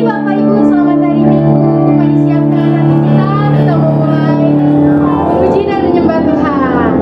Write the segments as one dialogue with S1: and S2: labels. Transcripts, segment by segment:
S1: Bapak Ibu, selamat hari Minggu. Mari siapkan hati kita memulai memuji dan menyembah Tuhan.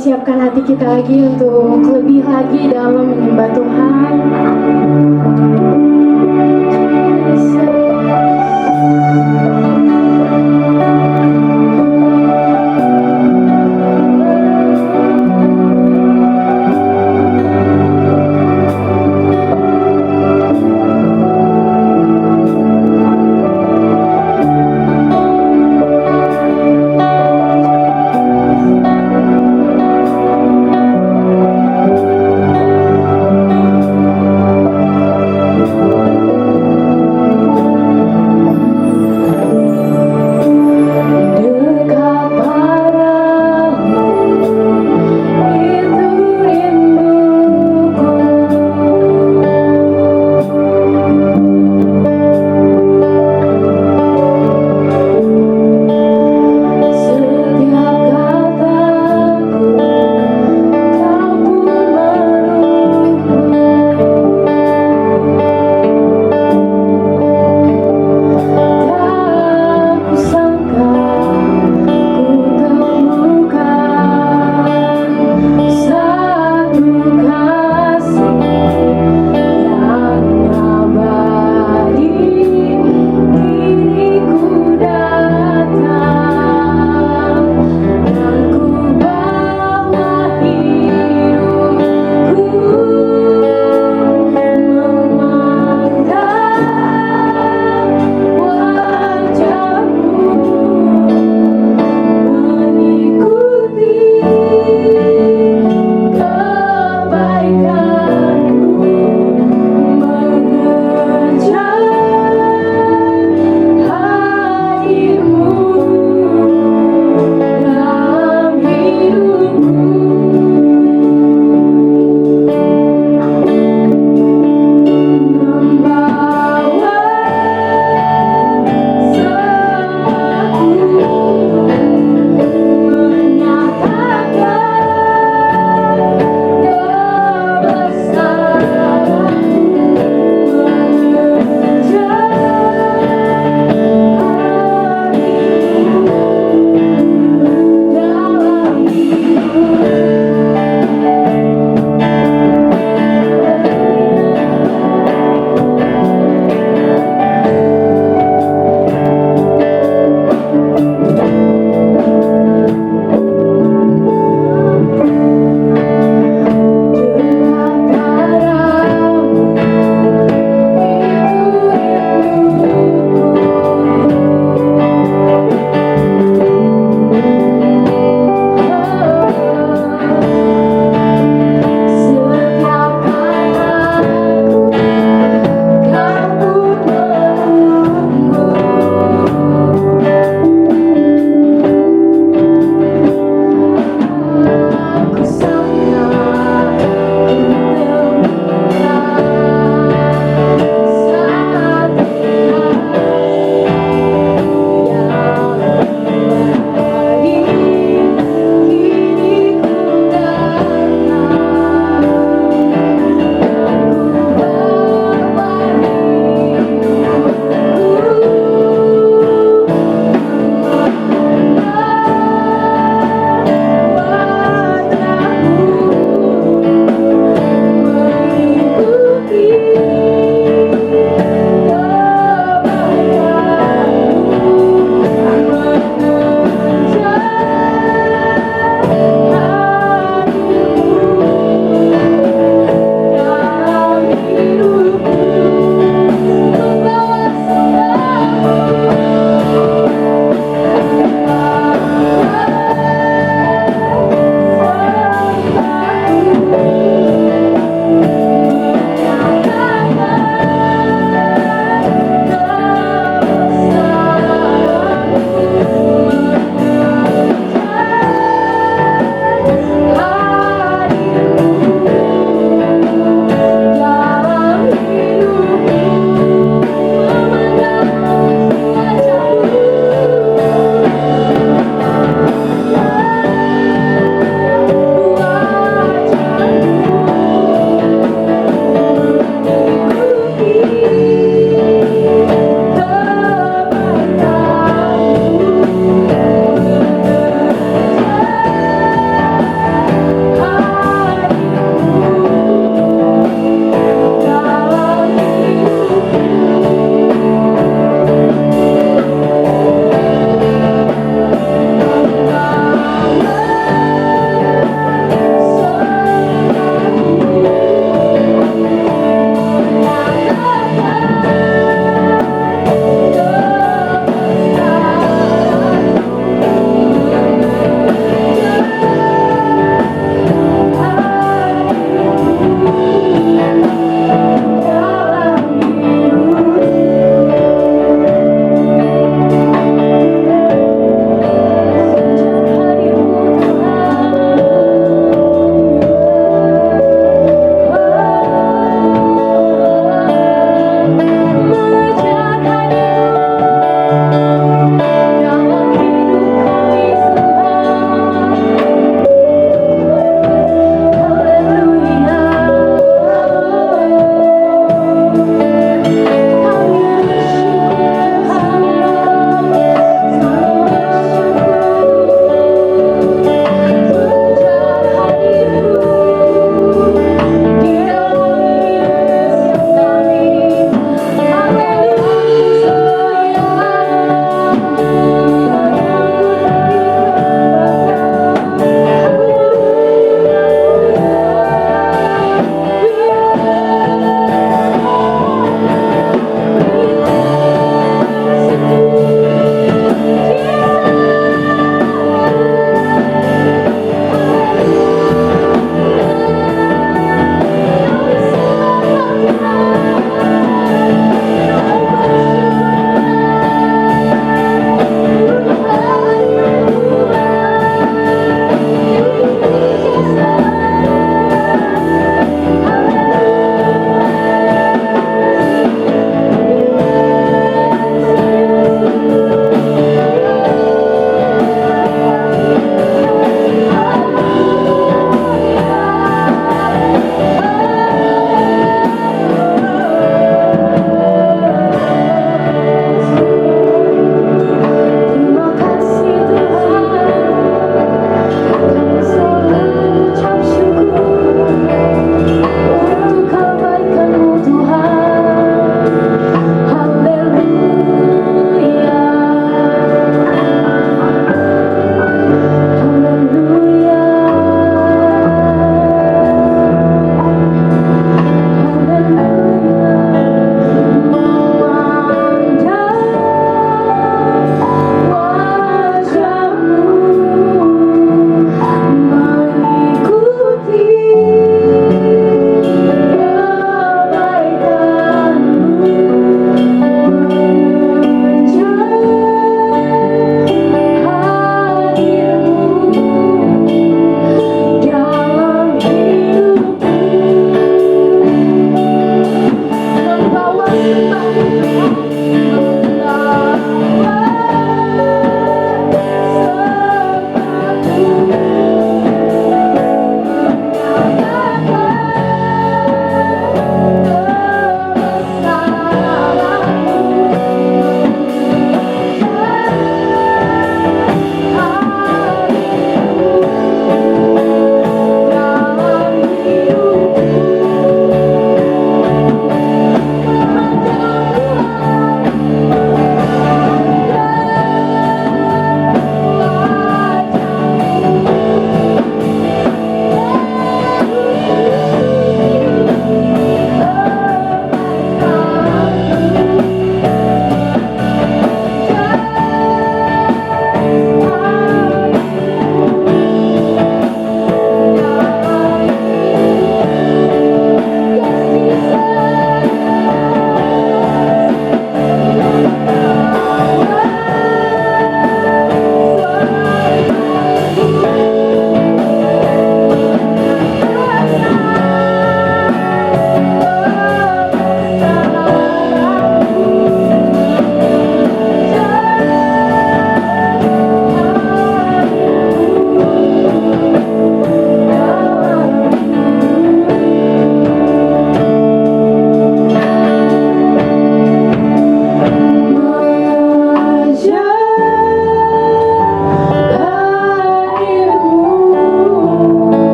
S1: Siapkan hati kita lagi untuk lebih lagi dalam menyembah Tuhan.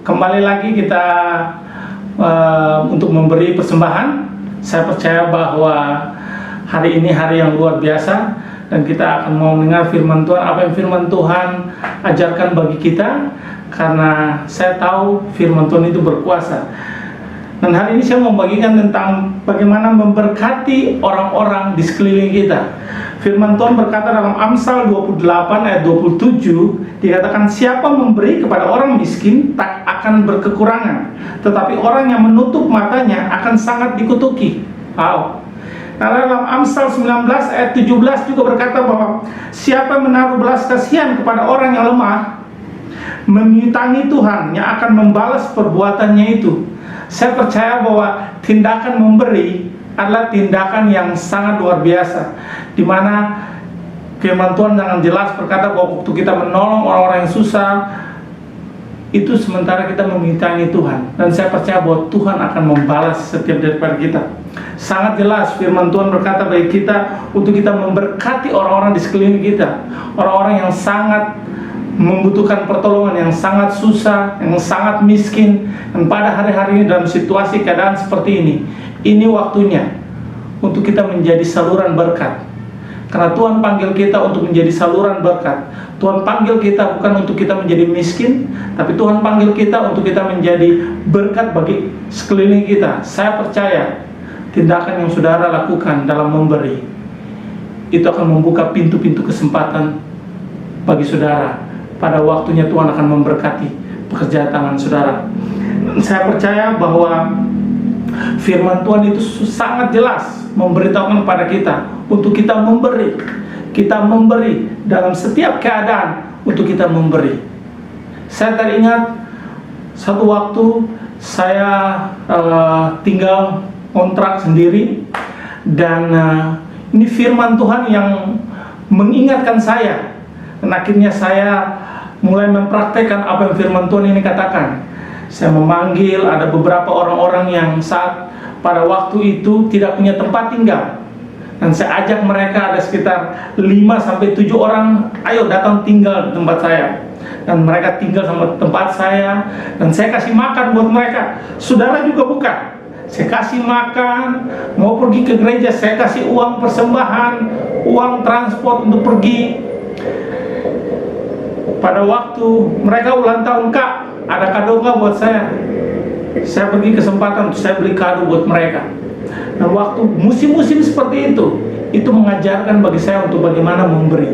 S2: kembali lagi kita untuk memberi persembahan. Saya percaya bahwa hari ini hari yang luar biasa, dan kita akan mau mendengar firman Tuhan, apa yang firman Tuhan ajarkan bagi kita, karena saya tahu firman Tuhan itu berkuasa. Dan hari ini saya mau bagikan tentang bagaimana memberkati orang-orang di sekeliling kita. Firman Tuhan berkata dalam Amsal 28 ayat 27, dikatakan, siapa memberi kepada orang miskin tak akan berkekurangan, tetapi orang yang menutup matanya akan sangat dikutuki. Wow. Nah, dalam Amsal 19 ayat 17 juga berkata bahwa siapa menaruh belas kasihan kepada orang yang lemah, mengitangi Tuhan yang akan membalas perbuatannya itu. Saya percaya bahwa tindakan memberi adalah tindakan yang sangat luar biasa, di mana firman Tuhan dengan jelas berkata bahwa waktu kita menolong orang-orang yang susah, itu sementara kita memintai Tuhan, dan saya percaya bahwa Tuhan akan membalas setiap daripada kita. Sangat jelas firman Tuhan berkata bagi kita untuk kita memberkati orang-orang di sekeliling kita, orang-orang yang sangat membutuhkan pertolongan, yang sangat susah, yang sangat miskin, dan pada hari-hari ini dalam situasi keadaan seperti ini waktunya untuk kita menjadi saluran berkat. Karena Tuhan panggil kita untuk menjadi saluran berkat. Tuhan panggil kita bukan untuk kita menjadi miskin, tapi Tuhan panggil kita untuk kita menjadi berkat bagi sekeliling kita. Saya percaya tindakan yang saudara lakukan dalam memberi itu akan membuka pintu-pintu kesempatan bagi saudara. Pada waktunya Tuhan akan memberkati pekerjaan tangan saudara. Saya percaya bahwa firman Tuhan itu sangat jelas memberitahukan kepada kita untuk kita memberi. Kita memberi dalam setiap keadaan, untuk kita memberi. Saya teringat satu waktu saya tinggal kontrak sendiri, dan ini firman Tuhan yang mengingatkan saya, dan akhirnya saya mulai mempraktekkan apa yang firman Tuhan ini katakan. Saya memanggil ada beberapa orang-orang yang saat pada waktu itu tidak punya tempat tinggal, dan saya ajak mereka, ada sekitar 5-7 orang, ayo datang tinggal di tempat saya. Dan mereka tinggal sama tempat saya, dan saya kasih makan buat mereka. Saudara juga bukan, saya kasih makan, mau pergi ke gereja saya kasih uang persembahan, uang transport untuk pergi. Pada waktu mereka ulang tahun, Kak, ada kado nggak buat saya? Saya beri kesempatan untuk saya beli kado buat mereka. Dan waktu musim-musim seperti itu mengajarkan bagi saya untuk bagaimana memberi.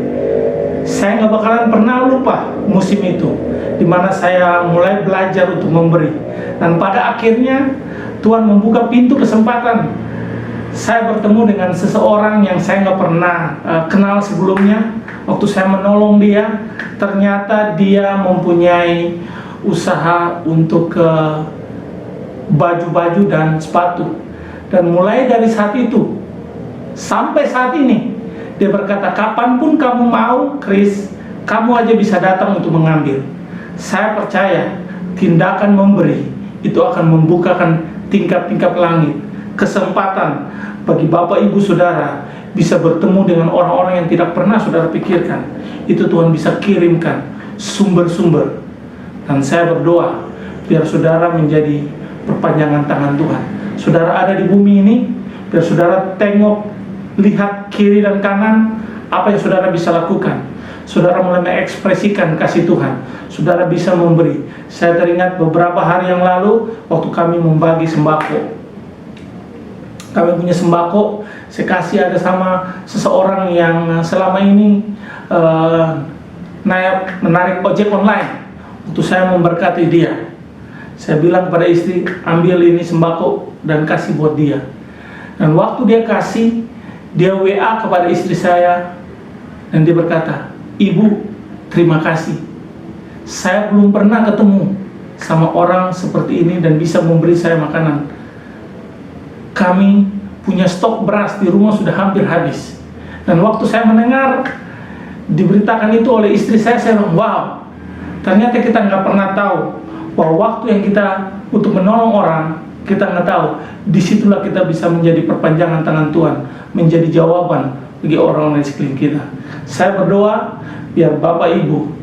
S2: Saya nggak bakalan pernah lupa musim itu, dimana saya mulai belajar untuk memberi. Dan pada akhirnya Tuhan membuka pintu kesempatan. Saya bertemu dengan seseorang yang saya nggak pernah kenal sebelumnya. Waktu saya menolong dia, ternyata dia mempunyai usaha untuk baju-baju dan sepatu. Dan mulai dari saat itu sampai saat ini, dia berkata, kapanpun kamu mau, Chris, kamu aja bisa datang untuk mengambil. Saya percaya tindakan memberi itu akan membukakan tingkap-tingkap langit, kesempatan bagi Bapak Ibu Saudara bisa bertemu dengan orang-orang yang tidak pernah saudara pikirkan. Itu Tuhan bisa kirimkan sumber-sumber. Dan saya berdoa biar saudara menjadi perpanjangan tangan Tuhan. Saudara ada di bumi ini, biar saudara tengok, lihat kiri dan kanan, apa yang saudara bisa lakukan. Saudara mulai mengekspresikan kasih Tuhan. Saudara bisa memberi. Saya teringat beberapa hari yang lalu waktu kami membagi sembako. Kami punya sembako, saya kasih ada sama seseorang yang selama ini menarik ojek online. Untuk saya memberkati dia, saya bilang pada istri, ambil ini sembako dan kasih buat dia. Dan waktu dia kasih, dia WA kepada istri saya, dan dia berkata, Ibu, terima kasih. Saya belum pernah ketemu sama orang seperti ini dan bisa memberi saya makanan. Kami punya stok beras di rumah sudah hampir habis. Dan waktu saya mendengar diberitakan itu oleh istri saya bilang, wow, ternyata kita nggak pernah tahu bahwa waktu yang kita untuk menolong orang, kita nggak tahu, disitulah kita bisa menjadi perpanjangan tangan Tuhan, menjadi jawaban bagi orang-orang di sekeliling kita. Saya berdoa biar Bapak Ibu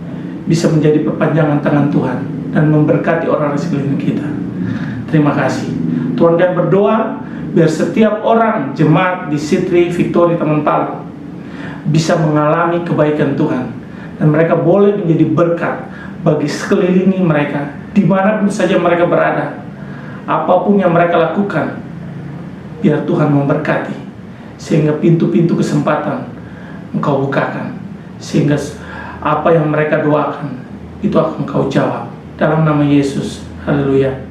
S2: bisa menjadi perpanjangan tangan Tuhan. dan memberkati orang di sekeliling kita. Terima kasih. Tuhan, kami berdoa biar setiap orang jemaat di Sitri Victory Taman Pala bisa mengalami kebaikan Tuhan, dan mereka boleh menjadi berkat bagi sekeliling mereka dimanapun saja mereka berada. Apapun yang mereka lakukan, biar Tuhan memberkati, sehingga pintu-pintu kesempatan Engkau bukakan, sehingga apa yang mereka doakan itu akan Engkau jawab. Dalam nama Yesus, haleluya.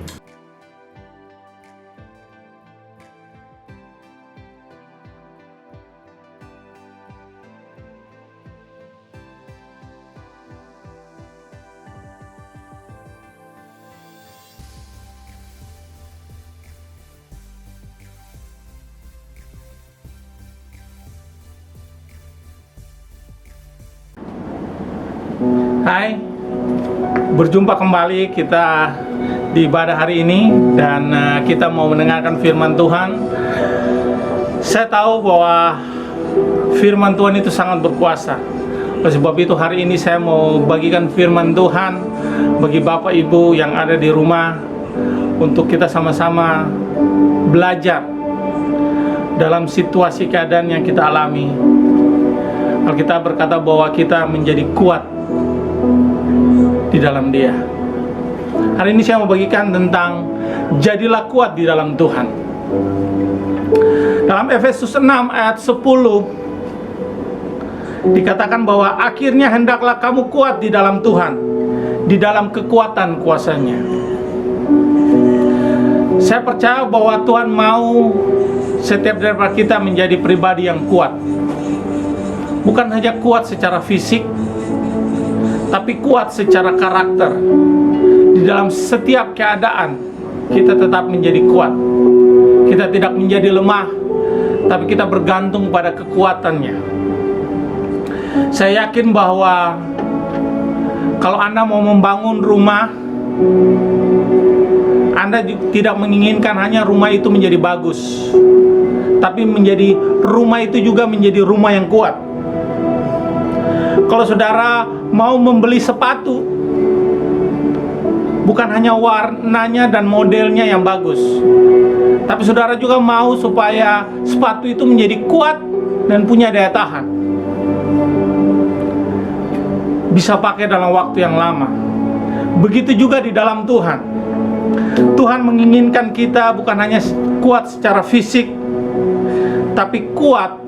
S2: Hai, berjumpa kembali kita di ibadah hari ini, dan kita mau mendengarkan firman Tuhan. Saya tahu bahwa firman Tuhan itu sangat berkuasa. Oleh sebab itu hari ini saya mau bagikan firman Tuhan bagi Bapak Ibu yang ada di rumah, untuk kita sama-sama belajar dalam situasi keadaan yang kita alami. Alkitab berkata bahwa kita menjadi kuat di dalam Dia. Hari ini saya mau bagikan tentang jadilah kuat di dalam Tuhan. Dalam Efesus 6 ayat 10 dikatakan bahwa akhirnya hendaklah kamu kuat di dalam Tuhan, di dalam kekuatan kuasa-Nya. Saya percaya bahwa Tuhan mau setiap dari kita menjadi pribadi yang kuat. Bukan hanya kuat secara fisik, tapi kuat secara karakter. Di dalam setiap keadaan kita tetap menjadi kuat. Kita tidak menjadi lemah, tapi kita bergantung pada kekuatannya. Saya yakin bahwa kalau Anda mau membangun rumah, Anda tidak menginginkan hanya rumah itu menjadi bagus, tapi menjadi rumah itu juga menjadi rumah yang kuat. Kalau saudara mau membeli sepatu, bukan hanya warnanya dan modelnya yang bagus, tapi saudara juga mau supaya sepatu itu menjadi kuat dan punya daya tahan, bisa pakai dalam waktu yang lama. Begitu juga di dalam Tuhan. Tuhan menginginkan kita bukan hanya kuat secara fisik, tapi kuat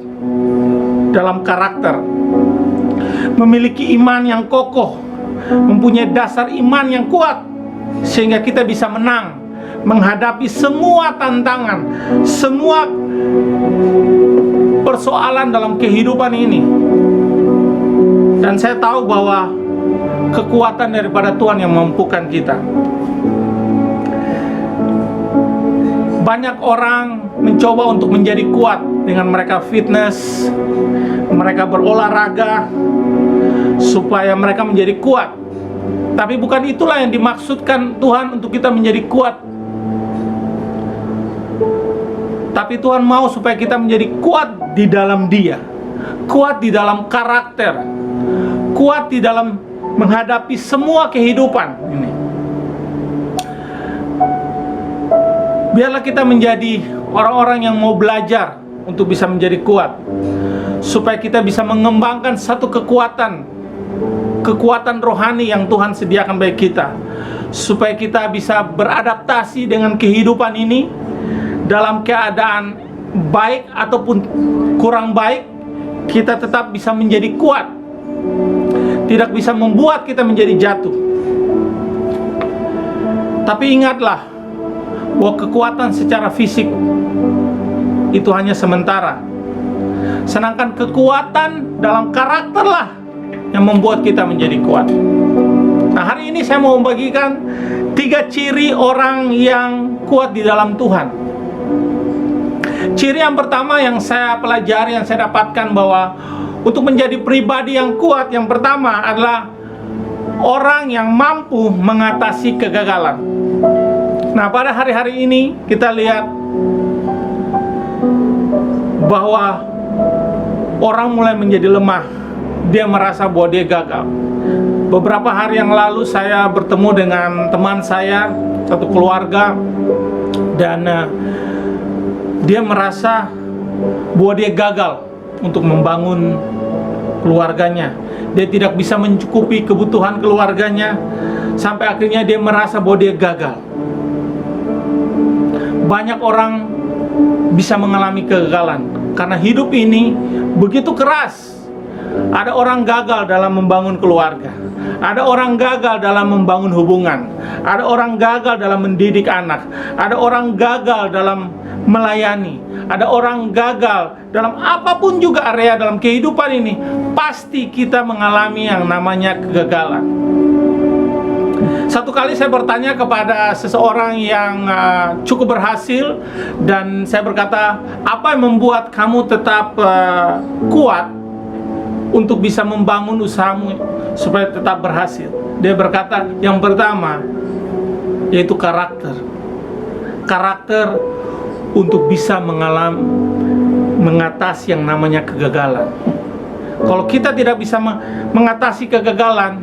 S2: dalam karakter, memiliki iman yang kokoh, mempunyai dasar iman yang kuat, sehingga kita bisa menang menghadapi semua tantangan, semua persoalan dalam kehidupan ini. Dan saya tahu bahwa kekuatan daripada Tuhan yang memampukan kita. Banyak orang mencoba untuk menjadi kuat dengan mereka fitness, mereka berolahraga supaya mereka menjadi kuat. Tapi bukan itulah yang dimaksudkan Tuhan untuk kita menjadi kuat. Tapi Tuhan mau supaya kita menjadi kuat di dalam Dia, kuat di dalam karakter, kuat di dalam menghadapi semua kehidupan ini. Biarlah kita menjadi orang-orang yang mau belajar untuk bisa menjadi kuat, supaya kita bisa mengembangkan satu kekuatan rohani yang Tuhan sediakan bagi kita, supaya kita bisa beradaptasi dengan kehidupan ini. Dalam keadaan baik ataupun kurang baik, kita tetap bisa menjadi kuat, tidak bisa membuat kita menjadi jatuh. Tapi ingatlah bahwa kekuatan secara fisik itu hanya sementara, sedangkan kekuatan dalam karakterlah yang membuat kita menjadi kuat. Nah, hari ini saya mau membagikan 3 ciri orang yang kuat di dalam Tuhan. Ciri yang pertama yang saya pelajari, yang saya dapatkan, bahwa untuk menjadi pribadi yang kuat, yang pertama adalah orang yang mampu mengatasi kegagalan. Nah, pada hari-hari ini kita lihat bahwa orang mulai menjadi lemah. Dia merasa bahwa dia gagal. Beberapa hari yang lalu saya bertemu dengan teman saya, satu keluarga, dan dia merasa bahwa dia gagal untuk membangun keluarganya. Dia tidak bisa mencukupi kebutuhan keluarganya, sampai akhirnya dia merasa bahwa dia gagal. Banyak orang bisa mengalami kegagalan karena hidup ini begitu keras. Ada orang gagal dalam membangun keluarga, ada orang gagal dalam membangun hubungan, ada orang gagal dalam mendidik anak, ada orang gagal dalam melayani, ada orang gagal dalam apapun juga area dalam kehidupan ini. Pasti kita mengalami yang namanya kegagalan. Satu kali saya bertanya kepada seseorang yang cukup berhasil, dan saya berkata, apa yang membuat kamu tetap kuat untuk bisa membangun usahamu supaya tetap berhasil? Dia berkata, yang pertama yaitu karakter. Karakter untuk bisa mengatasi yang namanya kegagalan. Kalau kita tidak bisa mengatasi kegagalan,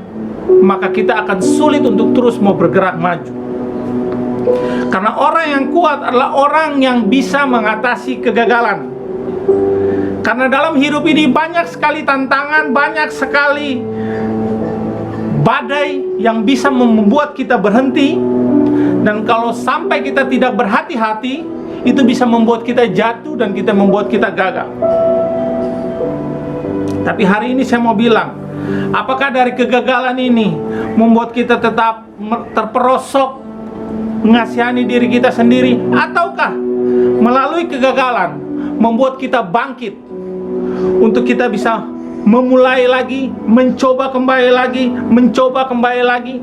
S2: maka kita akan sulit untuk terus mau bergerak maju. Karena orang yang kuat adalah orang yang bisa mengatasi kegagalan. Karena dalam hidup ini banyak sekali tantangan, banyak sekali badai yang bisa membuat kita berhenti. Dan kalau sampai kita tidak berhati-hati, itu bisa membuat kita jatuh dan kita membuat kita gagal. Tapi hari ini saya mau bilang, apakah dari kegagalan ini membuat kita tetap terperosok mengasihani diri kita sendiri, ataukah melalui kegagalan membuat kita bangkit untuk kita bisa memulai lagi, mencoba kembali lagi, mencoba kembali lagi?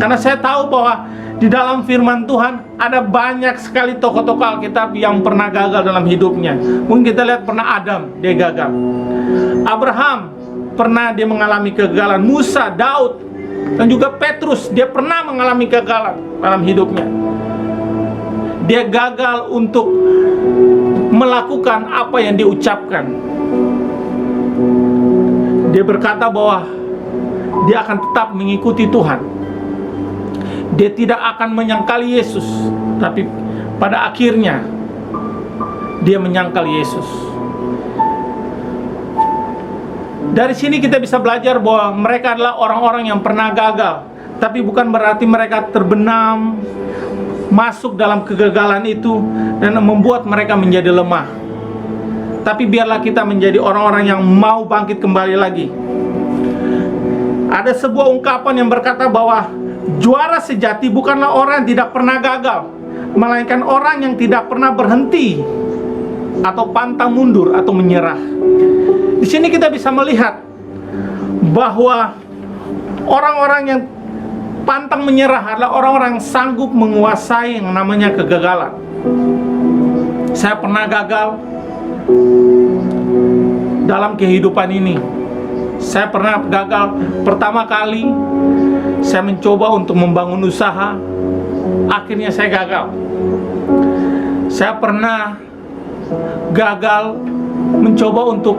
S2: Karena saya tahu bahwa di dalam firman Tuhan ada banyak sekali tokoh-tokoh Alkitab yang pernah gagal dalam hidupnya. Mungkin kita lihat pernah Adam, dia gagal. Abraham pernah dia mengalami kegagalan. Musa, Daud, dan juga Petrus, dia pernah mengalami kegagalan dalam hidupnya. Dia gagal untuk melakukan apa yang diucapkan. Dia berkata bahwa dia akan tetap mengikuti Tuhan. Dia tidak akan menyangkali Yesus, tapi pada akhirnya dia menyangkal Yesus. Dari sini kita bisa belajar bahwa mereka adalah orang-orang yang pernah gagal, tapi bukan berarti mereka terbenam masuk dalam kegagalan itu dan membuat mereka menjadi lemah. Tapi biarlah kita menjadi orang-orang yang mau bangkit kembali lagi. Ada sebuah ungkapan yang berkata bahwa juara sejati bukanlah orang yang tidak pernah gagal, melainkan orang yang tidak pernah berhenti atau pantang mundur atau menyerah. Di sini kita bisa melihat bahwa orang-orang yang pantang menyerah adalah orang-orang yang sanggup menguasai yang namanya kegagalan. Saya pernah gagal dalam kehidupan ini. Saya pernah gagal pertama kali saya mencoba untuk membangun usaha, akhirnya saya gagal. Saya pernah gagal mencoba untuk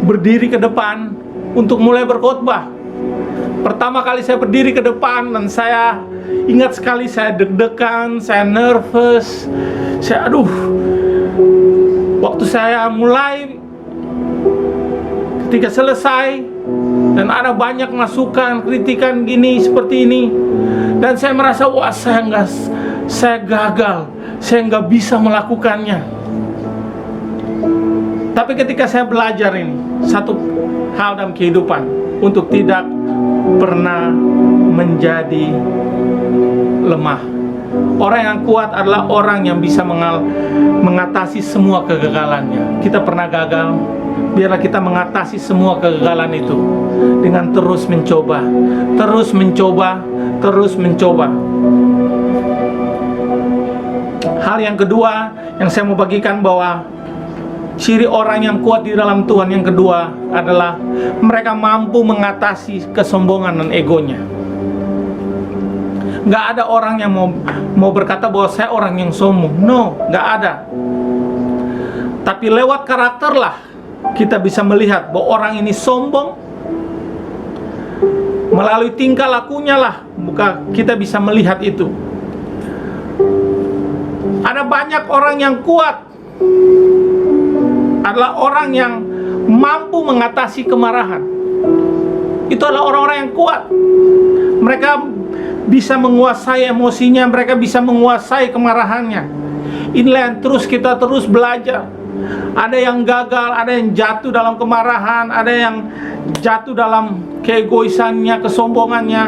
S2: berdiri ke depan untuk mulai berkhotbah. Pertama kali saya berdiri ke depan dan saya ingat sekali, saya deg-degan, saya nervous, saya waktu saya mulai, ketika selesai dan ada banyak masukan, kritikan gini, seperti ini, dan saya merasa, wah saya gagal, saya nggak bisa melakukannya. Tapi ketika saya belajar ini, satu hal dalam kehidupan, untuk tidak pernah menjadi lemah. Orang yang kuat adalah orang yang bisa mengatasi semua kegagalannya. Kita pernah gagal, biarlah kita mengatasi semua kegagalan itu dengan terus mencoba, terus mencoba, terus mencoba. Hal yang kedua yang saya mau bagikan, bahwa ciri orang yang kuat di dalam Tuhan yang kedua adalah mereka mampu mengatasi kesombongan dan egonya. Nggak ada orang yang mau berkata bahwa saya orang yang sombong. No, nggak ada. Tapi lewat karakterlah kita bisa melihat bahwa orang ini sombong Melalui tingkah lakunya lah kita bisa melihat itu. Ada banyak orang yang kuat adalah orang yang mampu mengatasi kemarahan. Itu adalah orang-orang yang kuat. Mereka bisa menguasai emosinya, mereka bisa menguasai kemarahannya. Inilah yang kita terus belajar. Ada yang gagal, ada yang jatuh dalam kemarahan, ada yang jatuh dalam keegoisannya, kesombongannya.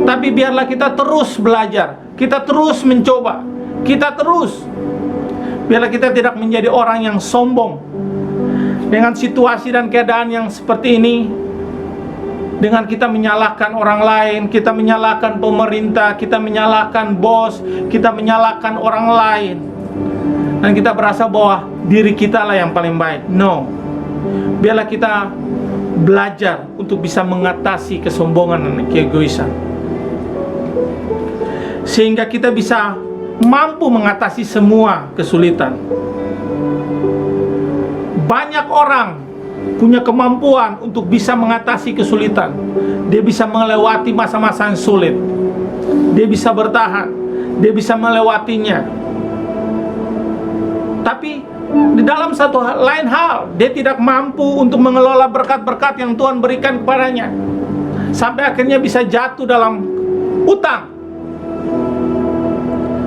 S2: Tapi biarlah kita terus belajar, kita terus mencoba, kita terus. Biarlah kita tidak menjadi orang yang sombong dengan situasi dan keadaan yang seperti ini. Dengan kita menyalahkan orang lain, kita menyalahkan pemerintah, kita menyalahkan bos, kita menyalahkan orang lain, dan kita berasa bahwa diri kita lah yang paling baik. No, biarlah kita belajar untuk bisa mengatasi kesombongan dan keegoisan, sehingga kita bisa mampu mengatasi semua kesulitan. Banyak orang punya kemampuan untuk bisa mengatasi kesulitan. Dia bisa melewati masa-masa yang sulit. Dia bisa bertahan. Dia bisa melewatinya. Tapi di dalam satu lain hal, dia tidak mampu untuk mengelola berkat-berkat yang Tuhan berikan kepadanya, sampai akhirnya bisa jatuh dalam utang.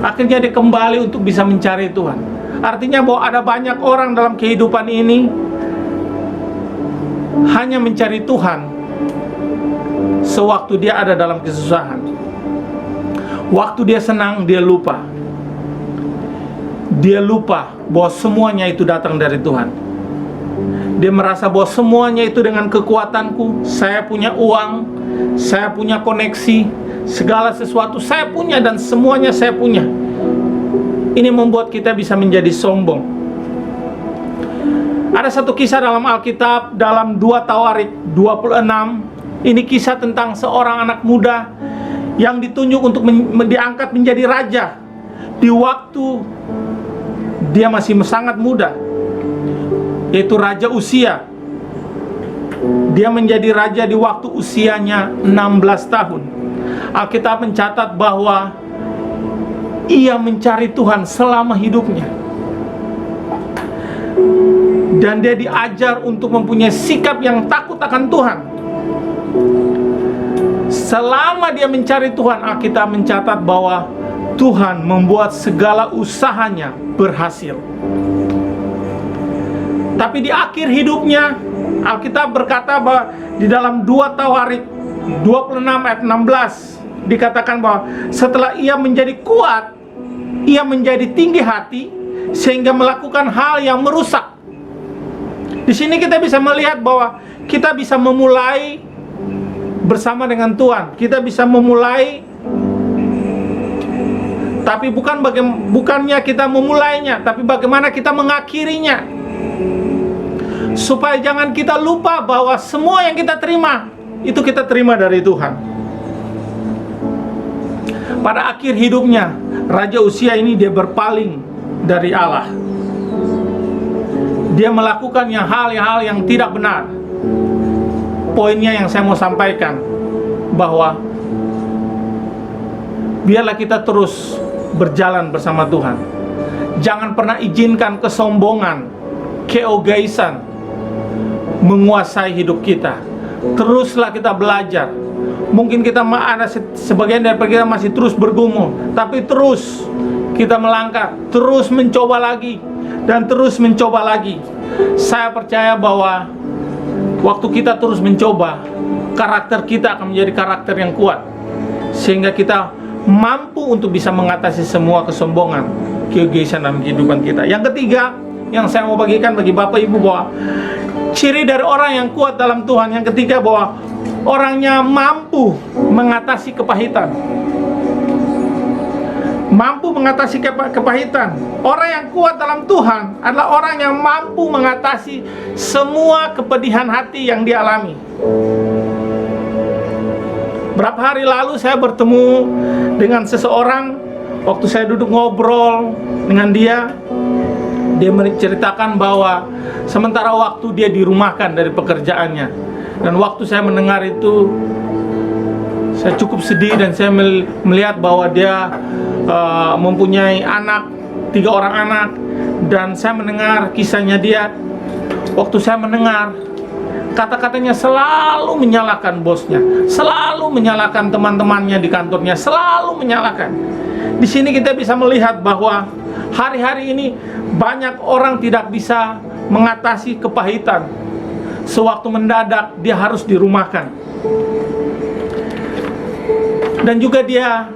S2: Akhirnya dia kembali untuk bisa mencari Tuhan. Artinya bahwa ada banyak orang dalam kehidupan ini hanya mencari Tuhan sewaktu dia ada dalam kesusahan. Waktu dia senang, dia lupa. Dia lupa bahwa semuanya itu datang dari Tuhan. Dia merasa bahwa semuanya itu dengan kekuatanku. Saya punya uang, saya punya koneksi, segala sesuatu saya punya, dan semuanya saya punya. Ini membuat kita bisa menjadi sombong. Ada satu kisah dalam Alkitab, dalam 2 Tawarik 26. Ini kisah tentang seorang anak muda yang ditunjuk untuk diangkat menjadi raja di waktu dia masih sangat muda, yaitu Raja Uzia. Dia menjadi raja di waktu usianya 16 tahun. Alkitab mencatat bahwa ia mencari Tuhan selama hidupnya, dan dia diajar untuk mempunyai sikap yang takut akan Tuhan. Selama dia mencari Tuhan, Alkitab mencatat bahwa Tuhan membuat segala usahanya berhasil. Tapi di akhir hidupnya, Alkitab berkata bahwa di dalam 2 Tawarik 26 ayat 16 dikatakan bahwa setelah ia menjadi kuat, ia menjadi tinggi hati sehingga melakukan hal yang merusak. Di sini kita bisa melihat bahwa kita bisa memulai bersama dengan Tuhan. Kita bisa memulai, tapi bukannya kita memulainya, tapi bagaimana kita mengakhirinya. Supaya jangan kita lupa bahwa semua yang kita terima, itu kita terima dari Tuhan. Pada akhir hidupnya, Raja Uzia ini dia berpaling dari Allah. Dia melakukan hal-hal yang tidak benar. Poinnya yang saya mau sampaikan, bahwa biarlah kita terus berjalan bersama Tuhan. Jangan pernah izinkan kesombongan, keegoisan menguasai hidup kita. Teruslah kita belajar. Mungkin kita ada sebagian dari kita masih terus bergumul, tapi terus kita melangkah, terus mencoba lagi, dan terus mencoba lagi. Saya percaya bahwa waktu kita terus mencoba, karakter kita akan menjadi karakter yang kuat, sehingga kita mampu untuk bisa mengatasi semua kesombongan, keegoisan dalam kehidupan kita. Yang ketiga, yang saya mau bagikan bagi Bapak Ibu, bahwa ciri dari orang yang kuat dalam Tuhan, yang ketiga, bahwa orangnya mampu mengatasi kepahitan. Mampu mengatasi kepahitan. Orang yang kuat dalam Tuhan adalah orang yang mampu mengatasi semua kepedihan hati yang dialami. Berapa hari lalu saya bertemu dengan seseorang. Waktu saya duduk ngobrol dengan dia, dia menceritakan bahwa sementara waktu dia dirumahkan dari pekerjaannya. Dan waktu saya mendengar itu, Saya cukup sedih dan saya melihat bahwa dia mempunyai anak, 3 orang anak, dan saya mendengar kisahnya dia. Waktu saya mendengar, kata-katanya selalu menyalahkan bosnya, selalu menyalahkan teman-temannya di kantornya, selalu menyalahkan. Di sini kita bisa melihat bahwa hari-hari ini banyak orang tidak bisa mengatasi kepahitan. Sewaktu mendadak dia harus dirumahkan. Dan juga dia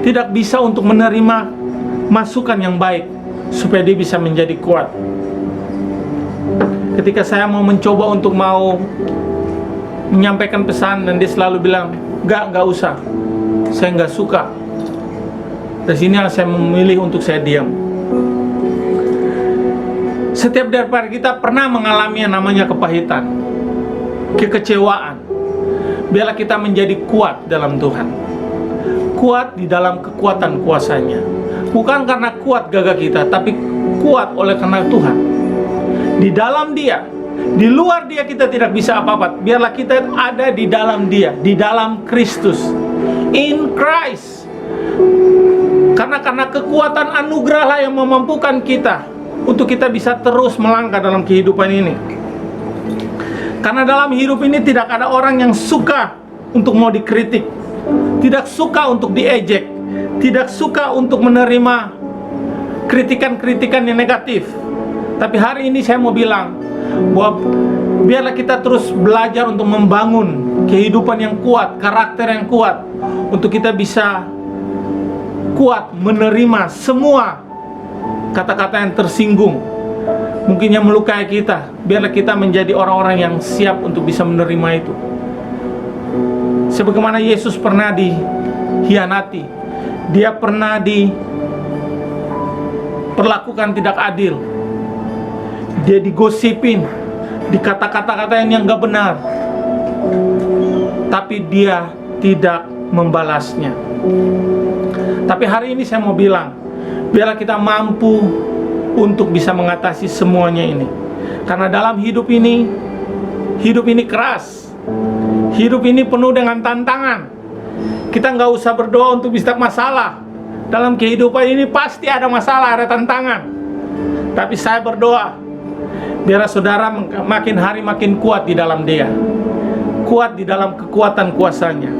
S2: tidak bisa untuk menerima masukan yang baik supaya dia bisa menjadi kuat. Ketika saya mau mencoba untuk mau menyampaikan pesan, dan dia selalu bilang, enggak usah, saya enggak suka. Dari sini saya memilih untuk saya diam. Setiap daripada kita pernah mengalami yang namanya kepahitan, kekecewaan. Biarlah kita menjadi kuat dalam Tuhan, kuat di dalam kekuatan kuasanya. Bukan karena kuat gagah kita, tapi kuat oleh karena Tuhan. Di dalam Dia, di luar Dia kita tidak bisa apa-apa. Biarlah kita ada di dalam Dia, di dalam Kristus, in Christ. Karena kekuatan anugerah lah yang memampukan kita untuk kita bisa terus melangkah dalam kehidupan ini. Karena dalam hidup ini tidak ada orang yang suka untuk mau dikritik, tidak suka untuk diejek, tidak suka untuk menerima kritikan-kritikan yang negatif. Tapi hari ini saya mau bilang bahwa biarlah kita terus belajar untuk membangun kehidupan yang kuat, karakter yang kuat, untuk kita bisa kuat menerima semua kata-kata yang tersinggung, mungkin yang melukai kita. Biarlah kita menjadi orang-orang yang siap untuk bisa menerima itu. Sebagaimana Yesus pernah dihianati, Dia pernah diperlakukan tidak adil, Dia digosipin, dikata-kata-katain yang gak benar, tapi Dia tidak membalasnya. Tapi hari ini saya mau bilang, biarlah kita mampu untuk bisa mengatasi semuanya ini. Karena dalam hidup ini keras, hidup ini penuh dengan tantangan. Kita nggak usah berdoa untuk bisa masalah. Dalam kehidupan ini pasti ada masalah, ada tantangan. Tapi saya berdoa, biarlah saudara makin hari makin kuat di dalam Dia, kuat di dalam kekuatan kuasanya.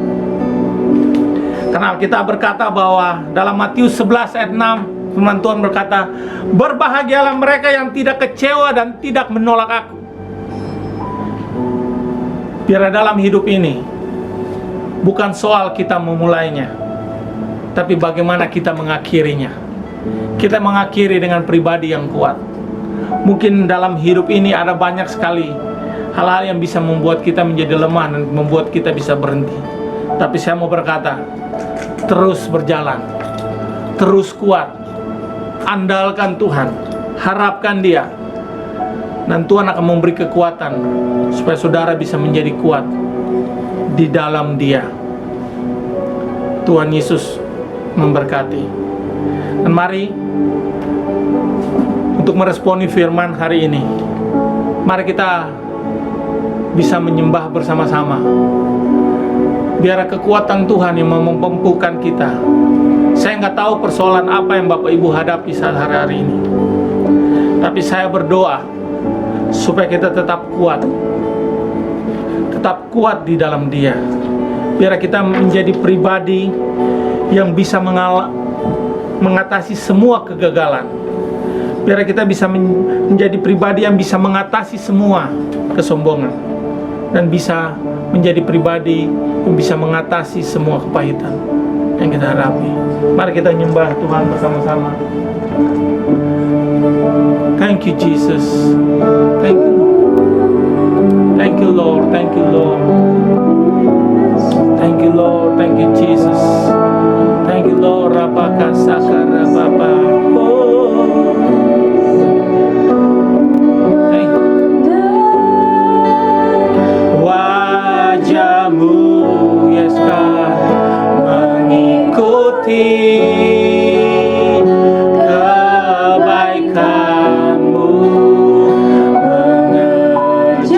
S2: Karena Alkitab berkata bahwa dalam Matius 11 ayat 6, firman Tuhan berkata, berbahagialah mereka yang tidak kecewa dan tidak menolak aku. Biarlah dalam hidup ini bukan soal kita memulainya, tapi bagaimana kita mengakhirinya. Kita mengakhiri dengan pribadi yang kuat. Mungkin dalam hidup ini ada banyak sekali hal-hal yang bisa membuat kita menjadi lemah dan membuat kita bisa berhenti. Tapi saya mau berkata, terus berjalan, terus kuat, andalkan Tuhan, harapkan Dia, dan Tuhan akan memberi kekuatan supaya saudara bisa menjadi kuat di dalam Dia. Tuhan Yesus memberkati. Dan mari untuk meresponi firman hari ini, mari kita bisa menyembah bersama-sama. Biar kekuatan Tuhan yang memampukan kita. Saya nggak tahu persoalan apa yang Bapak Ibu hadapi saat hari-hari ini, tapi saya berdoa supaya kita tetap kuat di dalam Dia. Biar kita menjadi pribadi yang bisa mengatasi semua kegagalan. Biar kita bisa menjadi pribadi yang bisa mengatasi semua kesombongan, dan bisa menjadi pribadi yang bisa mengatasi semua kepahitan yang kita hadapi. Mari kita nyembah Tuhan bersama-sama. Thank you Jesus. Thank you. Thank you Lord. Thank you Lord. Thank you Lord. Thank you Jesus. Thank you Lord. Rabaka sakara baba. Wajahmu Yes God mengikuti kebaikanmu, mengejar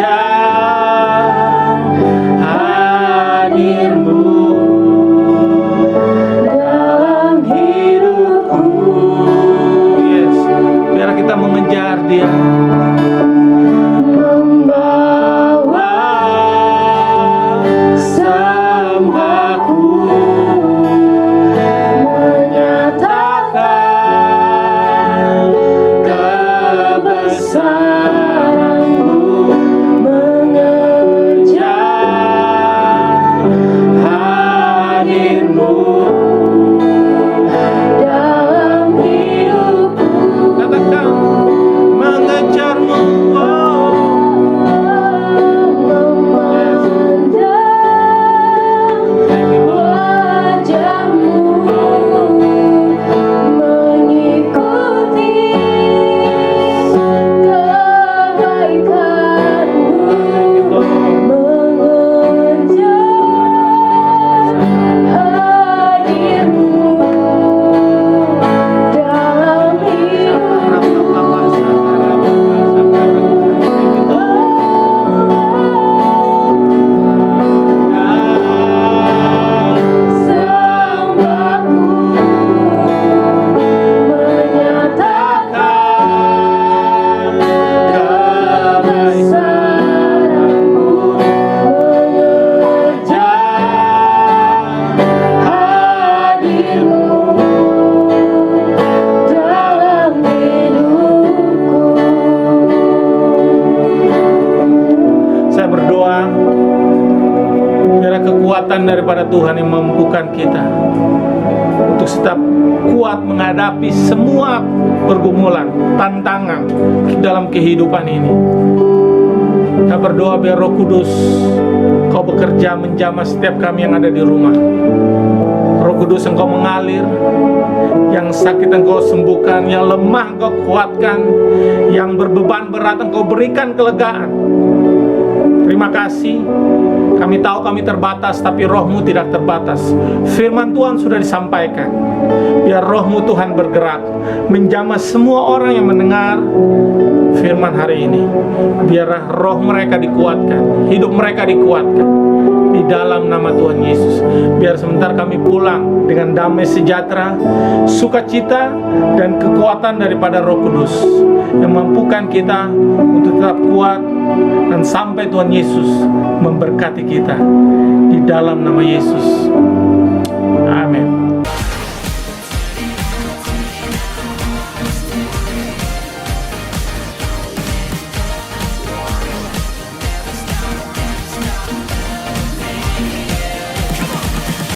S1: besaranmu mengejar hadirmu dalam hidupku.
S2: Katakan mengejarmu,
S1: memandang wajahmu, mengikuti kebaikanmu, mengejar hadirmu dalam hidupku. Sembahku menyatakan kebesaranmu, mengejar hadirmu dalam hidupku.
S2: Saya berdoa biarlah kekuatan daripada Tuhan yang memampukan kita untuk tetap kuat menghadapi semua pergumulan, tantangan dalam kehidupan ini. Saya berdoa biar Roh Kudus Kau bekerja menjamah setiap kami yang ada di rumah. Roh Kudus Engkau mengalir, yang sakit Engkau sembuhkan, yang lemah Engkau kuatkan, yang berbeban berat Engkau berikan kelegaan. Terima kasih. Kami tahu kami terbatas, tapi Roh-Mu tidak terbatas. Firman Tuhan sudah disampaikan. Biar Roh-Mu Tuhan bergerak, menjamah semua orang yang mendengar firman hari ini. Biarlah roh mereka dikuatkan, hidup mereka dikuatkan di dalam nama Tuhan Yesus. Biar sebentar kami pulang dengan damai sejahtera, sukacita, dan kekuatan daripada Roh Kudus yang mampukan kita untuk tetap kuat dan sampai Tuhan Yesus memberkati kita di dalam nama Yesus. Amin.